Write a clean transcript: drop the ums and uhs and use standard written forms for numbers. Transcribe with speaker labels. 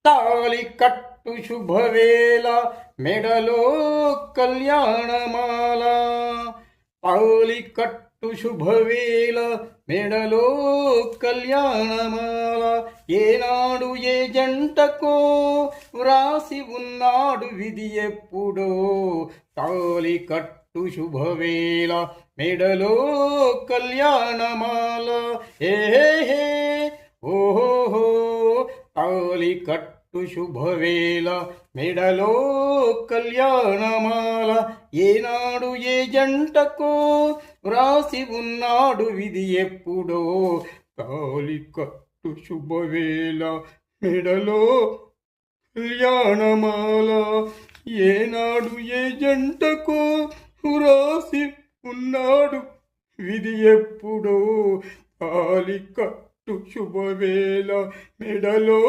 Speaker 1: తాళి కట్టు శుభవేళ మెడలో కళ్యాణమాల. తాళి కట్టు శుభవేళ మెడలో కళ్యాణమాల. ఏనాడు ఏ జంటకో వ్రాసి ఉన్నాడు విధి ఎప్పుడో. తాళి కట్టు శుభవేళ మెడలో కళ్యాణమాల. ఏహే ఓహో తాళి కట్టు శుభవేళ మెడలో కళ్యాణమాల. ఏనాడు ఏ జంటకో వ్రాసి ఉన్నాడు విధి ఎప్పుడో. తాళి కట్టు శుభవేళ మెడలో కళ్యాణమాల. ఏనాడు ఏ జంటకో వ్రాసి ఉన్నాడు విధి ఎప్పుడో. తాళి కట్టు శుభవేళ మెడలో